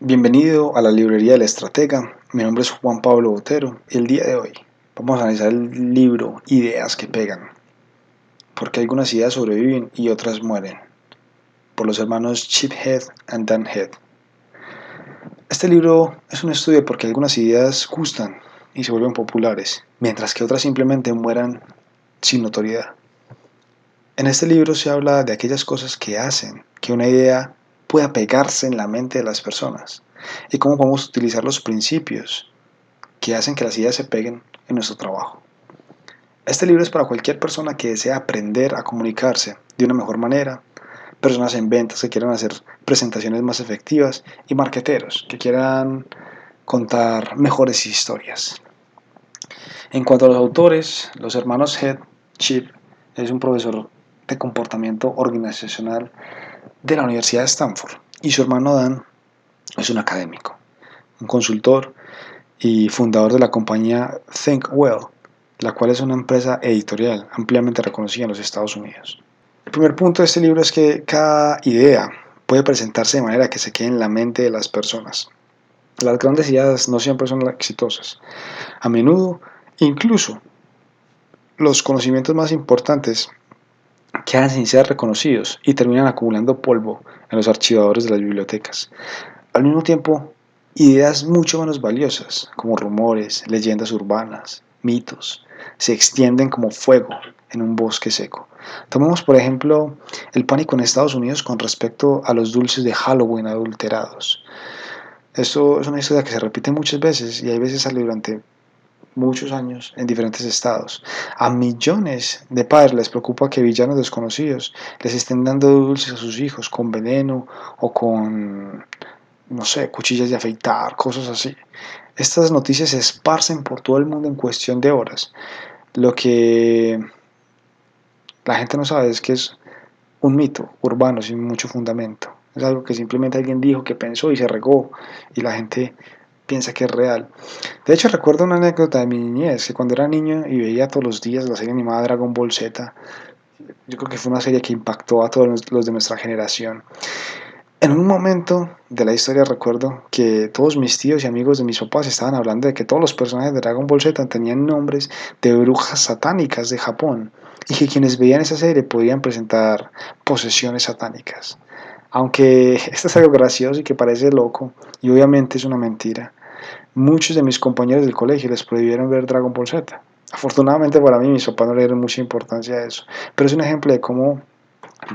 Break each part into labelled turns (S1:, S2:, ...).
S1: Bienvenido a la librería del estratega. Mi nombre es Juan Pablo Botero y el día de hoy vamos a analizar el libro Ideas que pegan, porque algunas ideas sobreviven y otras mueren, por los hermanos Chip Heath y Dan Heath. Este libro es un estudio de por qué algunas ideas gustan y se vuelven populares, mientras que otras simplemente mueran sin notoriedad. En este libro se habla de aquellas cosas que hacen que una idea pueda pegarse en la mente de las personas y cómo podemos utilizar los principios que hacen que las ideas se peguen en nuestro trabajo. Este libro es para cualquier persona que desea aprender a comunicarse de una mejor manera, personas en ventas que quieran hacer presentaciones más efectivas y marqueteros que quieran contar mejores historias. En cuanto a los autores, los hermanos Heath, Chip es un profesor de comportamiento organizacional de la Universidad de Stanford y su hermano Dan es un académico, un consultor y fundador de la compañía Think Well, la cual es una empresa editorial ampliamente reconocida en los Estados Unidos. El primer punto de este libro es que cada idea puede presentarse de manera que se quede en la mente de las personas. Las grandes ideas no siempre son exitosas. A menudo, incluso, los conocimientos más importantes quedan sin ser reconocidos y terminan acumulando polvo en los archivadores de las bibliotecas. Al mismo tiempo, ideas mucho menos valiosas, como rumores, leyendas urbanas, mitos, se extienden como fuego en un bosque seco. Tomemos, por ejemplo, el pánico en Estados Unidos con respecto a los dulces de Halloween adulterados. Esto es una historia que se repite muchas veces y hay veces sale durante muchos años en diferentes estados. A millones de padres les preocupa que villanos desconocidos les estén dando dulces a sus hijos con veneno o con, no sé, cuchillas de afeitar, cosas así. Estas noticias se esparcen por todo el mundo en cuestión de horas. Lo que la gente no sabe es que es un mito urbano sin mucho fundamento. Es algo que simplemente alguien dijo, que pensó y se regó y la gente piensa que es real. De hecho, recuerdo una anécdota de mi niñez, que cuando era niño y veía todos los días la serie animada Dragon Ball Z, yo creo que fue una serie que impactó a todos los de nuestra generación. En un momento de la historia recuerdo que todos mis tíos y amigos de mis papás estaban hablando de que todos los personajes de Dragon Ball Z tenían nombres de brujas satánicas de Japón y que quienes veían esa serie podían presentar posesiones satánicas. Aunque esto es algo gracioso y que parece loco, y obviamente es una mentira, muchos de mis compañeros del colegio les prohibieron ver Dragon Ball Z. Afortunadamente para mí mis papás no le dieron mucha importancia a eso, pero es un ejemplo de cómo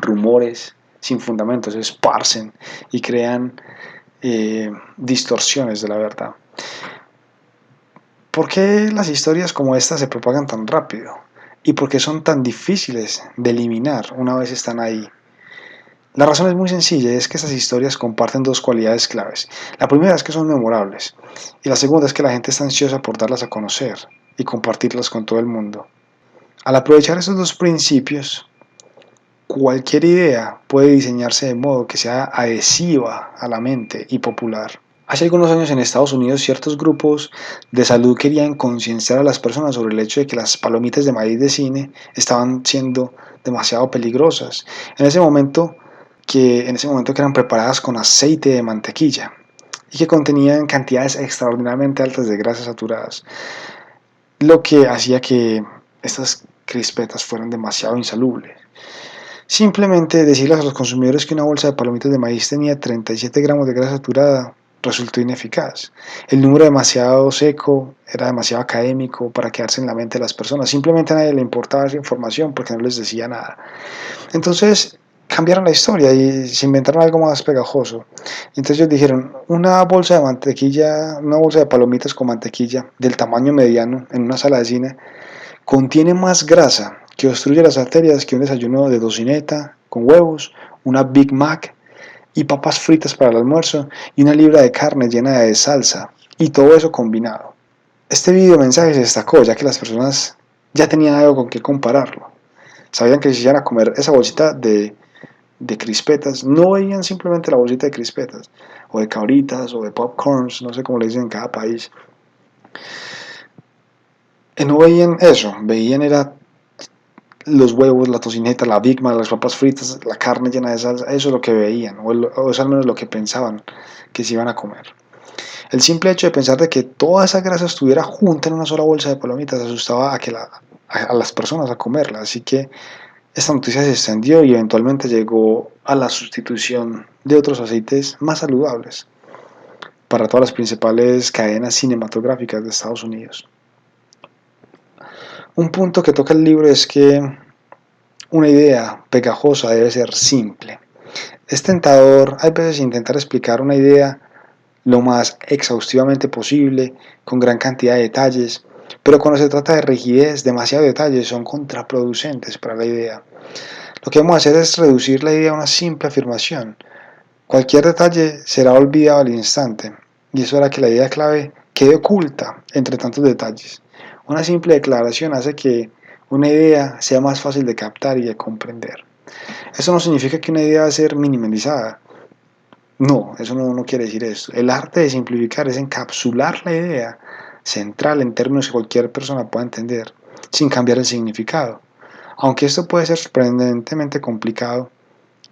S1: rumores sin fundamentos se esparcen y crean distorsiones de la verdad. ¿Por qué las historias como esta se propagan tan rápido? ¿Y por qué son tan difíciles de eliminar una vez están ahí? La razón es muy sencilla, es que estas historias comparten dos cualidades claves. La primera es que son memorables y la segunda es que la gente está ansiosa por darlas a conocer y compartirlas con todo el mundo. Al aprovechar esos dos principios, cualquier idea puede diseñarse de modo que sea adhesiva a la mente y popular. Hace algunos años en Estados Unidos ciertos grupos de salud querían concienciar a las personas sobre el hecho de que las palomitas de maíz de cine estaban siendo demasiado peligrosas. En ese momento que eran preparadas con aceite de mantequilla y que contenían cantidades extraordinariamente altas de grasas saturadas, lo que hacía que estas crispetas fueran demasiado insalubles. Simplemente decirles a los consumidores que una bolsa de palomitas de maíz tenía 37 gramos de grasa saturada resultó ineficaz. El número demasiado seco era demasiado académico para quedarse en la mente de las personas. Simplemente a nadie le importaba esa información porque no les decía nada. Entonces cambiaron la historia y se inventaron algo más pegajoso. Entonces ellos dijeron, una bolsa de mantequilla, una bolsa de palomitas con mantequilla del tamaño mediano en una sala de cine contiene más grasa que obstruye las arterias que un desayuno de tocineta con huevos, una Big Mac y papas fritas para el almuerzo y una libra de carne llena de salsa y todo eso combinado. Este video mensaje se destacó ya que las personas ya tenían algo con qué compararlo. Sabían que si iban a comer esa bolsita de crispetas, no veían simplemente la bolsita de crispetas o de cabritas o de popcorns, no sé cómo le dicen en cada país. No veían eso, veían era los huevos, la tocineta, la Big Mac, las papas fritas, la carne llena de salsa, eso es lo que veían, o es al menos lo que pensaban que se iban a comer. El simple hecho de pensar de que toda esa grasa estuviera junta en una sola bolsa de palomitas asustaba a las personas a comerla, así que esta noticia se extendió y eventualmente llegó a la sustitución de otros aceites más saludables para todas las principales cadenas cinematográficas de Estados Unidos. Un punto que toca el libro es que una idea pegajosa debe ser simple. Es tentador a veces intentar explicar una idea lo más exhaustivamente posible, con gran cantidad de detalles, pero cuando se trata de rigidez, demasiados detalles son contraproducentes para la idea. Lo que vamos a hacer es reducir la idea a una simple afirmación. Cualquier detalle será olvidado al instante, y eso hará que la idea clave quede oculta entre tantos detalles. Una simple declaración hace que una idea sea más fácil de captar y de comprender. Eso no significa que una idea va a ser minimalizada. No, eso no quiere decir eso. El arte de simplificar es encapsular la idea central en términos que cualquier persona pueda entender, sin cambiar el significado. Aunque esto puede ser sorprendentemente complicado,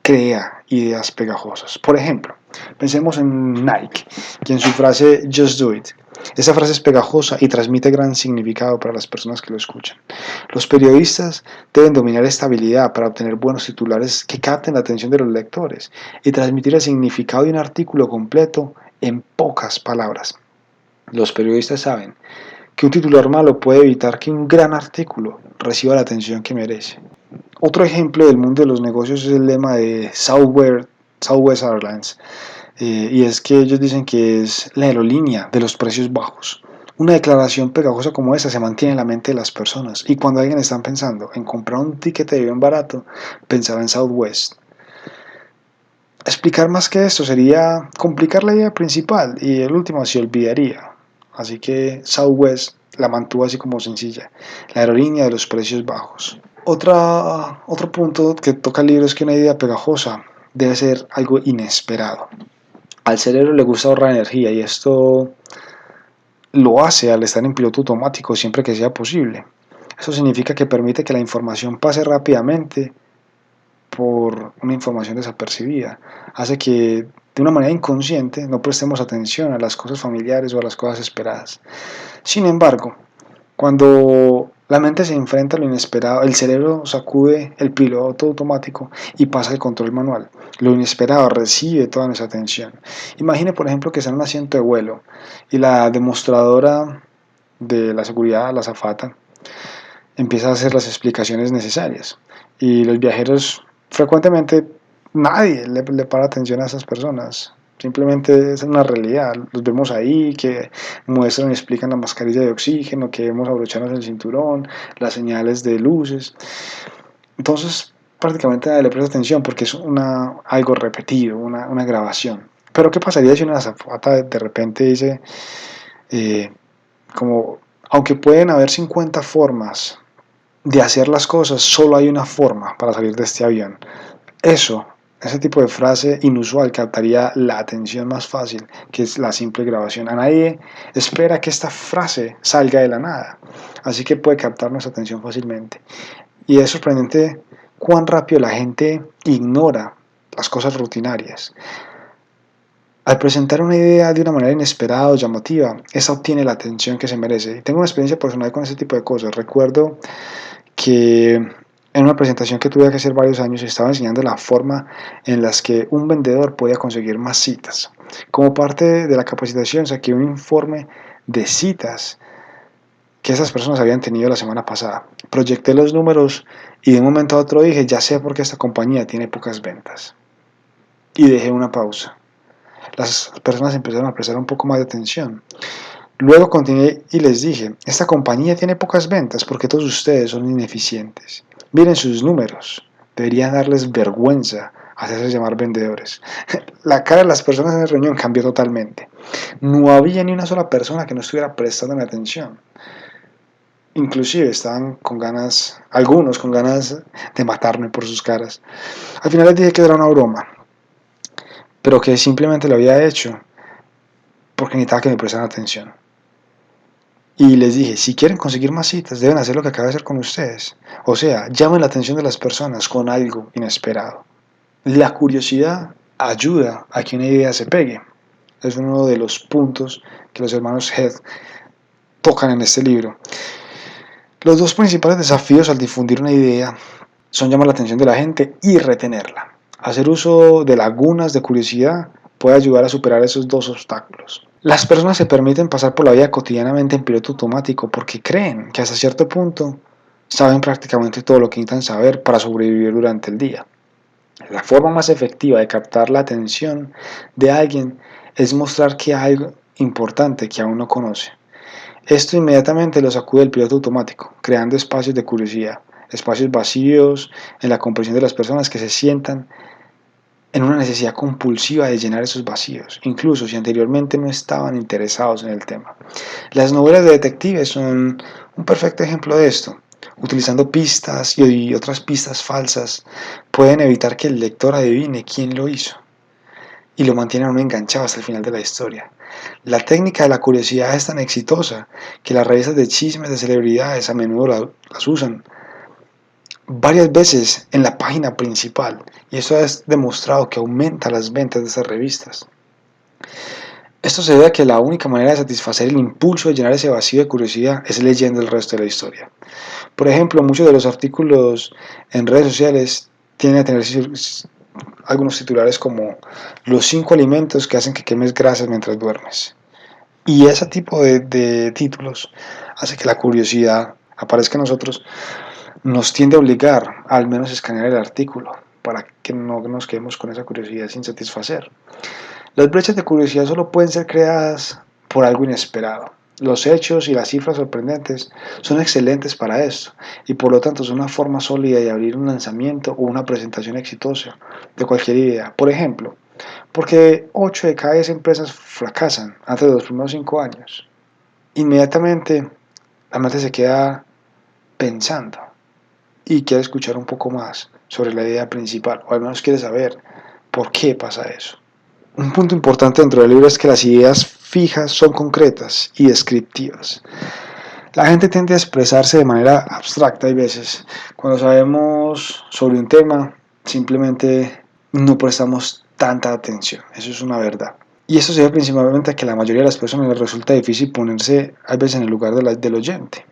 S1: crea ideas pegajosas. Por ejemplo, pensemos en Nike, que en su frase Just Do It. Esa frase es pegajosa y transmite gran significado para las personas que lo escuchan. Los periodistas deben dominar esta habilidad para obtener buenos titulares que capten la atención de los lectores y transmitir el significado de un artículo completo en pocas palabras. Los periodistas saben que un titular malo puede evitar que un gran artículo reciba la atención que merece. Otro ejemplo del mundo de los negocios es el lema de Southwest Airlines, y es que ellos dicen que es la aerolínea de los precios bajos. Una declaración pegajosa como esa se mantiene en la mente de las personas, y cuando alguien está pensando en comprar un ticket de avión barato, pensará en Southwest. Explicar más que esto sería complicar la idea principal y el último se olvidaría. Así que Southwest la mantuvo así como sencilla, la aerolínea de los precios bajos. Otro punto que toca el libro es que una idea pegajosa debe ser algo inesperado. Al cerebro le gusta ahorrar energía y esto lo hace al estar en piloto automático siempre que sea posible. Eso significa que permite que la información pase rápidamente por una información desapercibida. Hace que de una manera inconsciente no prestemos atención a las cosas familiares o a las cosas esperadas. Sin embargo, cuando la mente se enfrenta a lo inesperado, el cerebro sacude el piloto automático y pasa al control manual. Lo inesperado recibe toda nuestra atención. Imagine, por ejemplo, que está en un asiento de vuelo y la demostradora de la seguridad, la azafata, empieza a hacer las explicaciones necesarias. Y los viajeros, frecuentemente, nadie le para atención a esas personas. Simplemente es una realidad. Los vemos ahí que muestran y explican la mascarilla de oxígeno, que debemos abrocharnos el cinturón, las señales de luces. Entonces, prácticamente nadie le presta atención porque es algo repetido, una grabación. Pero, ¿qué pasaría si una azafata de repente dice, como, aunque pueden haber 50 formas de hacer las cosas, solo hay una forma para salir de este avión? Ese tipo de frase inusual captaría la atención más fácil, que es la simple grabación. A nadie espera que esta frase salga de la nada, así que puede captar nuestra atención fácilmente. Y es sorprendente cuán rápido la gente ignora las cosas rutinarias. Al presentar una idea de una manera inesperada o llamativa, esa obtiene la atención que se merece. Tengo una experiencia personal con ese tipo de cosas. Recuerdo que en una presentación que tuve que hacer varios años estaba enseñando la forma en la que un vendedor podía conseguir más citas. Como parte de la capacitación saqué un informe de citas que esas personas habían tenido la semana pasada. Proyecté los números y de un momento a otro dije, ya sé por qué esta compañía tiene pocas ventas. Y dejé una pausa. Las personas empezaron a prestar un poco más de atención. Luego continué y les dije, esta compañía tiene pocas ventas porque todos ustedes son ineficientes. Miren sus números. Deberían darles vergüenza hacerse llamar vendedores. La cara de las personas en la reunión cambió totalmente. No había ni una sola persona que no estuviera prestando atención. Inclusive estaban con ganas, algunos con ganas de matarme por sus caras. Al final les dije que era una broma, pero que simplemente lo había hecho porque necesitaba que me prestaran atención. Y les dije, si quieren conseguir más citas, deben hacer lo que acabo de hacer con ustedes. O sea, llamen la atención de las personas con algo inesperado. La curiosidad ayuda a que una idea se pegue. Es uno de los puntos que los hermanos Head tocan en este libro. Los dos principales desafíos al difundir una idea son llamar la atención de la gente y retenerla. Hacer uso de lagunas de curiosidad puede ayudar a superar esos dos obstáculos. Las personas se permiten pasar por la vida cotidianamente en piloto automático porque creen que hasta cierto punto saben prácticamente todo lo que necesitan saber para sobrevivir durante el día. La forma más efectiva de captar la atención de alguien es mostrar que hay algo importante que aún no conoce. Esto inmediatamente lo sacude del piloto automático, creando espacios de curiosidad, espacios vacíos en la comprensión de las personas que se sientan en una necesidad compulsiva de llenar esos vacíos, incluso si anteriormente no estaban interesados en el tema. Las novelas de detectives son un perfecto ejemplo de esto. Utilizando pistas y otras pistas falsas, pueden evitar que el lector adivine quién lo hizo y lo mantienen uno enganchado hasta el final de la historia. La técnica de la curiosidad es tan exitosa que las revistas de chismes de celebridades a menudo las usan varias veces en la página principal, y eso es demostrado que aumenta las ventas de esas revistas. Esto se debe a que la única manera de satisfacer el impulso de llenar ese vacío de curiosidad es leyendo el resto de la historia. Por ejemplo, muchos de los artículos en redes sociales tienen a tener algunos titulares como los 5 alimentos que hacen que quemes grasas mientras duermes. Y ese tipo de títulos hace que la curiosidad aparezca en nosotros, nos tiende a obligar a al menos escanear el artículo para que no nos quedemos con esa curiosidad sin satisfacer. Las brechas de curiosidad solo pueden ser creadas por algo inesperado. Los hechos y las cifras sorprendentes son excelentes para esto y por lo tanto son una forma sólida de abrir un lanzamiento o una presentación exitosa de cualquier idea. Por ejemplo, porque 8 de cada 10 empresas fracasan antes de los primeros 5 años. Inmediatamente la mente se queda pensando y quiere escuchar un poco más sobre la idea principal, o al menos quiere saber por qué pasa eso. Un punto importante dentro del libro es que las ideas fijas son concretas y descriptivas. La gente tiende a expresarse de manera abstracta, hay veces. Cuando sabemos sobre un tema, simplemente no prestamos tanta atención. Eso es una verdad. Y eso se debe principalmente a que a la mayoría de las personas les resulta difícil ponerse a veces en el lugar del oyente.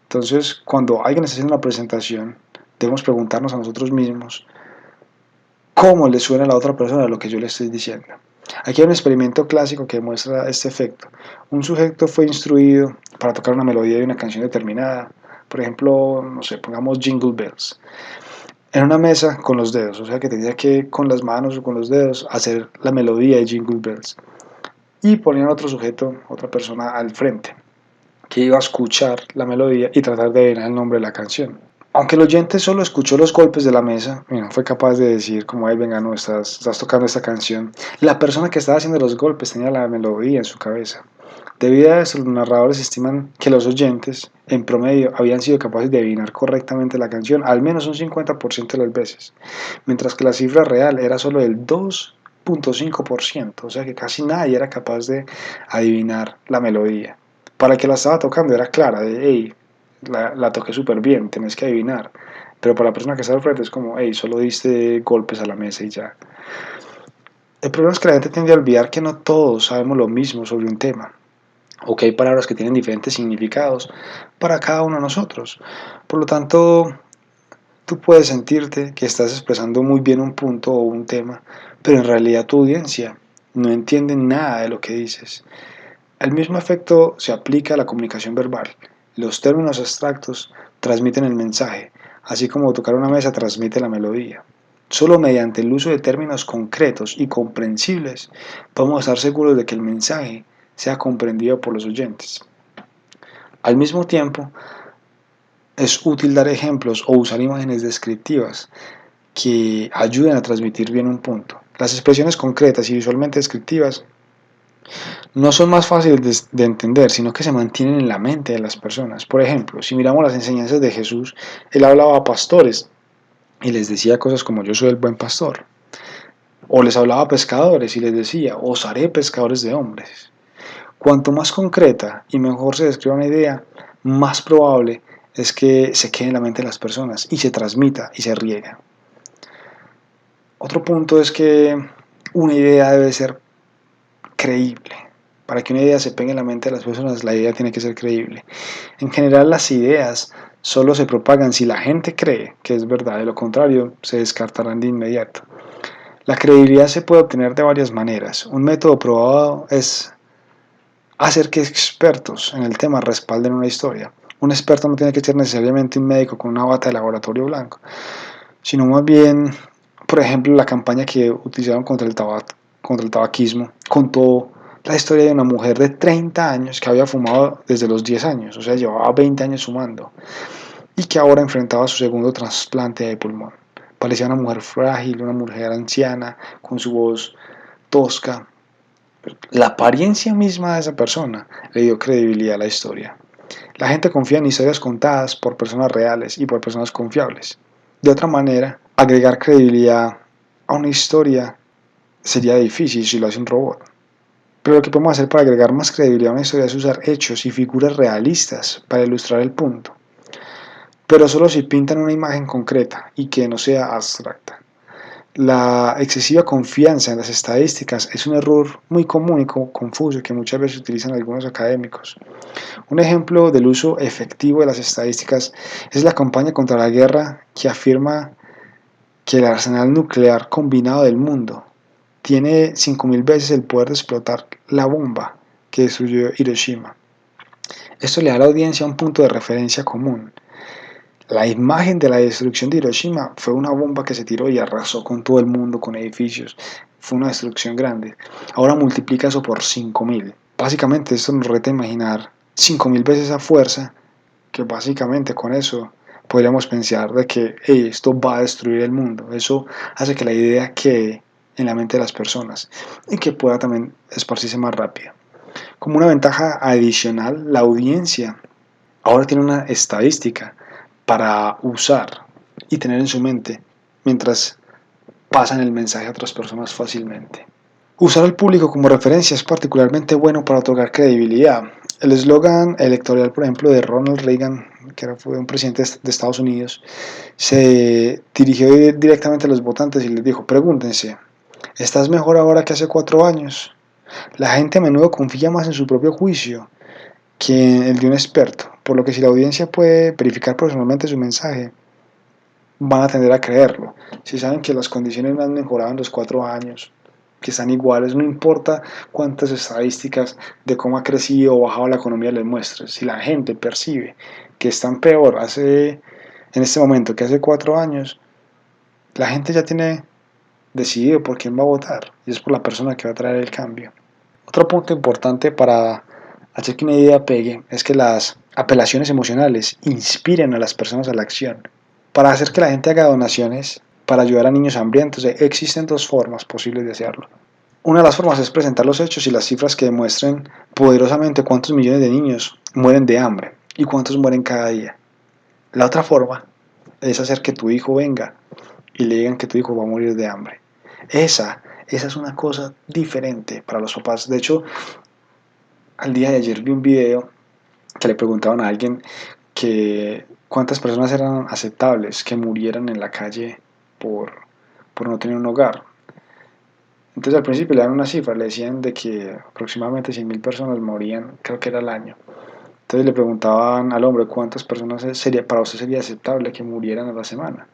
S1: Entonces, cuando alguien está haciendo una presentación, debemos preguntarnos a nosotros mismos cómo le suena a la otra persona lo que yo le estoy diciendo. Aquí hay un experimento clásico que demuestra este efecto. Un sujeto fue instruido para tocar una melodía de una canción determinada, por ejemplo, no sé, pongamos Jingle Bells, en una mesa con los dedos, o sea que tenía que con las manos o con los dedos hacer la melodía de Jingle Bells. Y ponían otro sujeto, otra persona al frente, que iba a escuchar la melodía y tratar de adivinar el nombre de la canción. Aunque el oyente solo escuchó los golpes de la mesa y no fue capaz de decir como, él venga, no, estás tocando esta canción, la persona que estaba haciendo los golpes tenía la melodía en su cabeza. Debido a eso, los narradores estiman que los oyentes, en promedio, habían sido capaces de adivinar correctamente la canción al menos un 50% de las veces, mientras que la cifra real era solo del 2,5%, o sea que casi nadie era capaz de adivinar la melodía. Para el que la estaba tocando era clara, de hey, la toqué súper bien, tenés que adivinar. Pero para la persona que está al frente es como, hey, solo diste golpes a la mesa y ya. El problema es que la gente tiende a olvidar que no todos sabemos lo mismo sobre un tema, o que hay palabras que tienen diferentes significados para cada uno de nosotros. Por lo tanto, tú puedes sentirte que estás expresando muy bien un punto o un tema, pero en realidad tu audiencia no entiende nada de lo que dices. El mismo efecto se aplica a la comunicación verbal. Los términos abstractos transmiten el mensaje, así como tocar una mesa transmite la melodía. Solo mediante el uso de términos concretos y comprensibles podemos estar seguros de que el mensaje sea comprendido por los oyentes. Al mismo tiempo, es útil dar ejemplos o usar imágenes descriptivas que ayuden a transmitir bien un punto. Las expresiones concretas y visualmente descriptivas no son más fáciles de entender, sino que se mantienen en la mente de las personas. Por ejemplo, si miramos las enseñanzas de Jesús, él hablaba a pastores y les decía cosas como yo soy el buen pastor. O les hablaba a pescadores y les decía, os haré pescadores de hombres. Cuanto más concreta y mejor se describa una idea, más probable es que se quede en la mente de las personas y se transmita y se riega. Otro punto es que una idea debe ser creíble. Para que una idea se pegue en la mente de las personas, la idea tiene que ser creíble. En general, las ideas solo se propagan si la gente cree que es verdad, de lo contrario, se descartarán de inmediato. La credibilidad se puede obtener de varias maneras. Un método probado es hacer que expertos en el tema respalden una historia. Un experto no tiene que ser necesariamente un médico con una bata de laboratorio blanco, sino más bien, por ejemplo, la campaña que utilizaron contra el tabaquismo contó la historia de una mujer de 30 años que había fumado desde los 10 años, o sea, llevaba 20 años fumando, y que ahora enfrentaba su segundo trasplante de pulmón. Parecía una mujer frágil, una mujer anciana, con su voz tosca. La apariencia misma de esa persona le dio credibilidad a la historia. La gente confía en historias contadas por personas reales y por personas confiables. De otra manera, agregar credibilidad a una historia sería difícil si lo hace un robot. Pero lo que podemos hacer para agregar más credibilidad a una historia es usar hechos y figuras realistas para ilustrar el punto, pero solo si pintan una imagen concreta y que no sea abstracta. La excesiva confianza en las estadísticas es un error muy común y confuso que muchas veces utilizan algunos académicos. Un ejemplo del uso efectivo de las estadísticas es la campaña contra la guerra que afirma que el arsenal nuclear combinado del mundo tiene 5.000 veces el poder de explotar la bomba que destruyó Hiroshima. Esto le da a la audiencia un punto de referencia común. La imagen de la destrucción de Hiroshima fue una bomba que se tiró y arrasó con todo el mundo, con edificios. Fue una destrucción grande. Ahora multiplica eso por 5.000. Básicamente esto nos reta a imaginar 5.000 veces esa fuerza, que básicamente con eso podríamos pensar de que esto va a destruir el mundo. Eso hace que la idea quede en la mente de las personas y que pueda también esparcirse más rápido. Como una ventaja adicional, la audiencia ahora tiene una estadística para usar y tener en su mente mientras pasan el mensaje a otras personas fácilmente. Usar al público como referencia es particularmente bueno para otorgar credibilidad. El eslogan electoral, por ejemplo, de Ronald Reagan, que fue un presidente de Estados Unidos, se dirigió directamente a los votantes y les dijo: pregúntense, ¿estás mejor ahora que hace 4 años? La gente a menudo confía más en su propio juicio que en el de un experto, por lo que si la audiencia puede verificar personalmente su mensaje, van a tender a creerlo. Si saben que las condiciones no han mejorado en los 4 años, que están iguales, no importa cuántas estadísticas de cómo ha crecido o bajado la economía les muestres, si la gente percibe que están peor en este momento que hace 4 años, la gente ya tiene decidido por quién va a votar y es por la persona que va a traer el cambio. Otro punto importante para hacer que una idea pegue es que las apelaciones emocionales inspiren a las personas a la acción. Para hacer que la gente haga donaciones para ayudar a niños hambrientos, existen 2 formas posibles de hacerlo. Una de las formas es presentar los hechos y las cifras que demuestren poderosamente cuántos millones de niños mueren de hambre y cuántos mueren cada día. La otra forma es hacer que tu hijo venga y le digan que tu hijo va a morir de hambre. Esa es una cosa diferente para los papás. De hecho, al día de ayer vi un video que le preguntaban a alguien que cuántas personas eran aceptables que murieran en la calle por, por no tener un hogar. Entonces al principio le dan una cifra, le decían de que aproximadamente 100.000 personas morían, creo que era al año. Entonces le preguntaban al hombre cuántas personas para usted sería aceptable que murieran a la semana.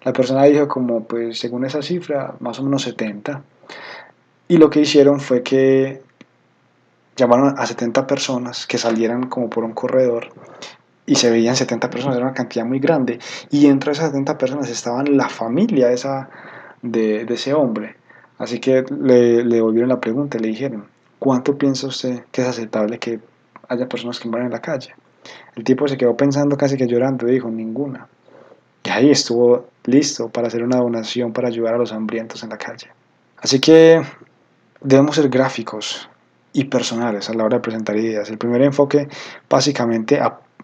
S1: La persona dijo como, pues según esa cifra, más o menos 70. Y lo que hicieron fue que llamaron a 70 personas que salieran como por un corredor y se veían 70 personas, era una cantidad muy grande. Y entre esas 70 personas estaban la familia de ese hombre. Así que le volvieron la pregunta y le dijeron: ¿cuánto piensa usted que es aceptable que haya personas que mueran en la calle? El tipo se quedó pensando, casi que llorando, y dijo: ninguna. Y ahí estuvo listo para hacer una donación para ayudar a los hambrientos en la calle. Así que debemos ser gráficos y personales a la hora de presentar ideas. El primer enfoque básicamente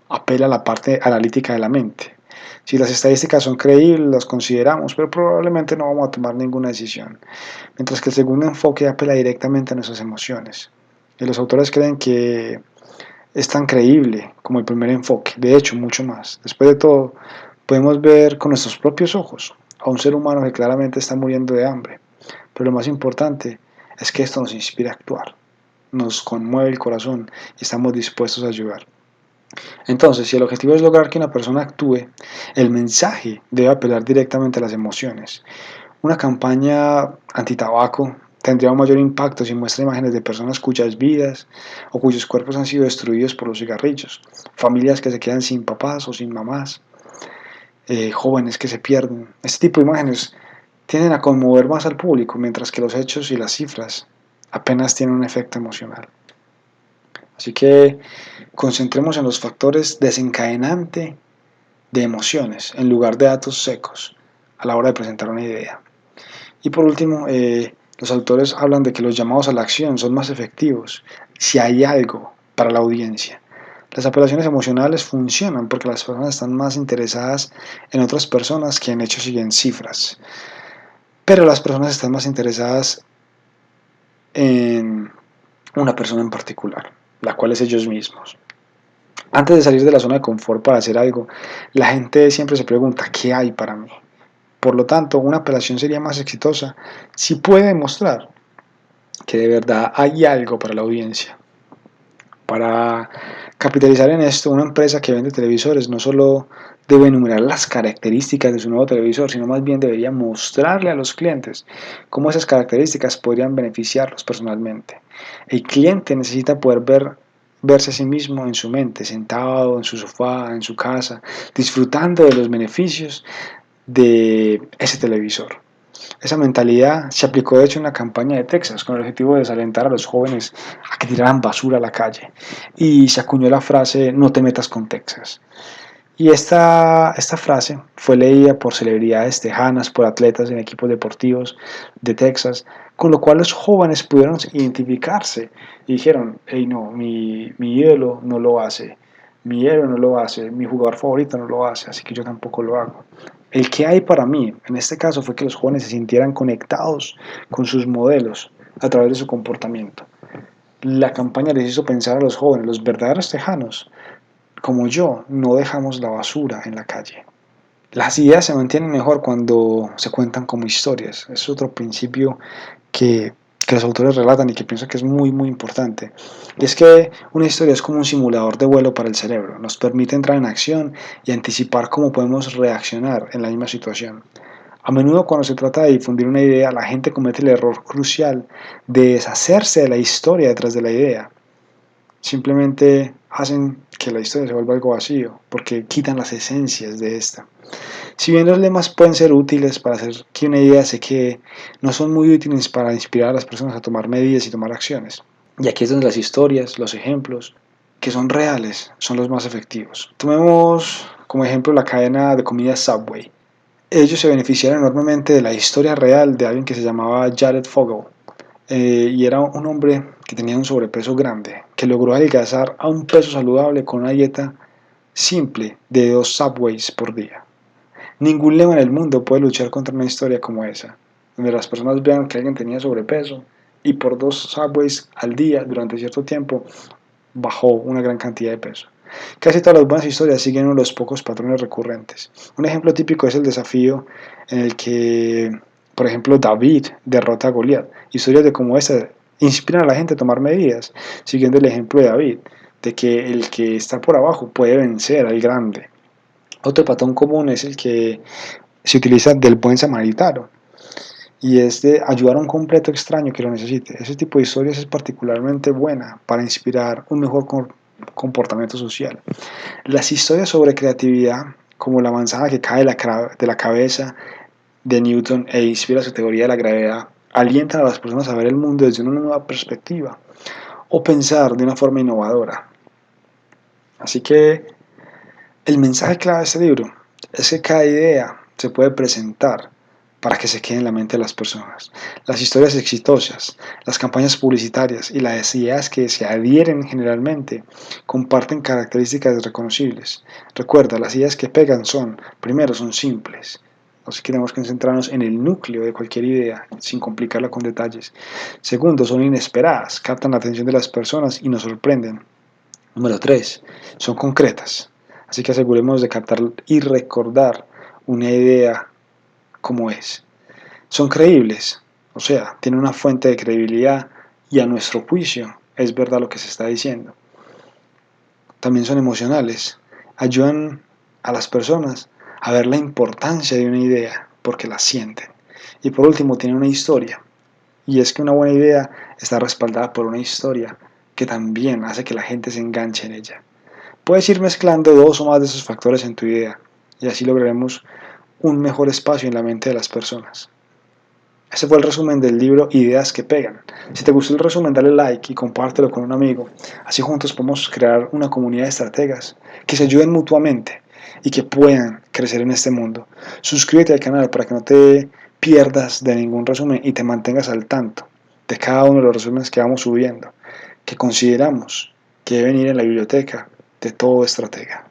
S1: apela a la parte analítica de la mente. Si las estadísticas son creíbles, las consideramos, pero probablemente no vamos a tomar ninguna decisión. Mientras que el segundo enfoque apela directamente a nuestras emociones. Los autores creen que es tan creíble como el primer enfoque, de hecho, mucho más. Después de todo, podemos ver con nuestros propios ojos a un ser humano que claramente está muriendo de hambre. Pero lo más importante es que esto nos inspira a actuar, nos conmueve el corazón y estamos dispuestos a ayudar. Entonces, si el objetivo es lograr que una persona actúe, el mensaje debe apelar directamente a las emociones. Una campaña antitabaco tendría un mayor impacto si muestra imágenes de personas cuyas vidas o cuyos cuerpos han sido destruidos por los cigarrillos, familias que se quedan sin papás o sin mamás, jóvenes que se pierden. Este tipo de imágenes tienden a conmover más al público, mientras que los hechos y las cifras apenas tienen un efecto emocional. Así que concentremos en los factores desencadenantes de emociones en lugar de datos secos a la hora de presentar una idea. Y por último, los autores hablan de que los llamados a la acción son más efectivos si hay algo para la audiencia. Las apelaciones emocionales funcionan porque las personas están más interesadas en otras personas que en hechos y en cifras. Pero las personas están más interesadas en una persona en particular, la cual es ellos mismos. Antes de salir de la zona de confort para hacer algo, la gente siempre se pregunta, ¿qué hay para mí? Por lo tanto, una apelación sería más exitosa si puede demostrar que de verdad hay algo para la audiencia. Para capitalizar en esto, una empresa que vende televisores no solo debe enumerar las características de su nuevo televisor, sino más bien debería mostrarle a los clientes cómo esas características podrían beneficiarlos personalmente. El cliente necesita poder verse a sí mismo en su mente, sentado en su sofá, en su casa, disfrutando de los beneficios de ese televisor. Esa mentalidad se aplicó de hecho en la campaña de Texas con el objetivo de desalentar a los jóvenes a que tiraran basura a la calle y se acuñó la frase no te metas con Texas. Y esta frase fue leída por celebridades tejanas, por atletas en equipos deportivos de Texas, con lo cual los jóvenes pudieron identificarse y dijeron, hey no, mi ídolo no lo hace, mi héroe no lo hace, mi jugador favorito no lo hace, así que yo tampoco lo hago. El que hay para mí, en este caso, fue que los jóvenes se sintieran conectados con sus modelos a través de su comportamiento. La campaña les hizo pensar a los jóvenes, los verdaderos tejanos, como yo, no dejamos la basura en la calle. Las ideas se mantienen mejor cuando se cuentan como historias. Es otro principio que los autores relatan y que pienso que es muy importante. Y es que una historia es como un simulador de vuelo para el cerebro. Nos permite entrar en acción y anticipar cómo podemos reaccionar en la misma situación. A menudo cuando se trata de difundir una idea, la gente comete el error crucial de deshacerse de la historia detrás de la idea. Simplemente hacen que la historia se vuelva algo vacío, porque quitan las esencias de esta. Si bien los lemas pueden ser útiles para hacer que una idea se quede, no son muy útiles para inspirar a las personas a tomar medidas y tomar acciones. Y aquí es donde las historias, los ejemplos, que son reales, son los más efectivos. Tomemos como ejemplo la cadena de comida Subway. Ellos se beneficiaron enormemente de la historia real de alguien que se llamaba Jared Fogle, y era un hombre que tenía un sobrepeso grande, que logró adelgazar a un peso saludable con una dieta simple de 2 Subways por día. Ningún lema en el mundo puede luchar contra una historia como esa, donde las personas vean que alguien tenía sobrepeso y por 2 Subways al día durante cierto tiempo bajó una gran cantidad de peso. Casi todas las buenas historias siguen uno de los pocos patrones recurrentes. Un ejemplo típico es el desafío en el que, por ejemplo, David derrota a Goliat. Historias de cómo esta inspiran a la gente a tomar medidas, siguiendo el ejemplo de David, de que el que está por abajo puede vencer al grande. Otro patrón común es el que se utiliza del buen samaritano, y es de ayudar a un completo extraño que lo necesite. Ese tipo de historias es particularmente buena para inspirar un mejor comportamiento social. Las historias sobre creatividad, como la manzana que cae de la cabeza de Newton e inspira su teoría de la gravedad, alientan a las personas a ver el mundo desde una nueva perspectiva o pensar de una forma innovadora. Así que el mensaje clave de este libro es que cada idea se puede presentar para que se quede en la mente de las personas. Las historias exitosas, las campañas publicitarias y las ideas que se adhieren generalmente comparten características reconocibles. Recuerda, las ideas que pegan son, primero, son simples, Así que tenemos que concentrarnos en el núcleo de cualquier idea, sin complicarla con detalles. Segundo, son inesperadas, captan la atención de las personas y nos sorprenden. Número 3, son concretas. Así que asegurémonos de captar y recordar una idea como es. Son creíbles, o sea, tienen una fuente de credibilidad y a nuestro juicio es verdad lo que se está diciendo. También son emocionales, ayudan a las personas a ver la importancia de una idea porque la sienten. Y por último, tienen una historia. Y es que una buena idea está respaldada por una historia que también hace que la gente se enganche en ella. Puedes ir mezclando dos o más de esos factores en tu idea y así lograremos un mejor espacio en la mente de las personas. Ese fue el resumen del libro Ideas que Pegan. Si te gustó el resumen, dale like y compártelo con un amigo. Así juntos podemos crear una comunidad de estrategas que se ayuden mutuamente y que puedan crecer en este mundo. Suscríbete al canal para que no te pierdas de ningún resumen y te mantengas al tanto de cada uno de los resúmenes que vamos subiendo, que consideramos que deben ir en la biblioteca de todo estratega.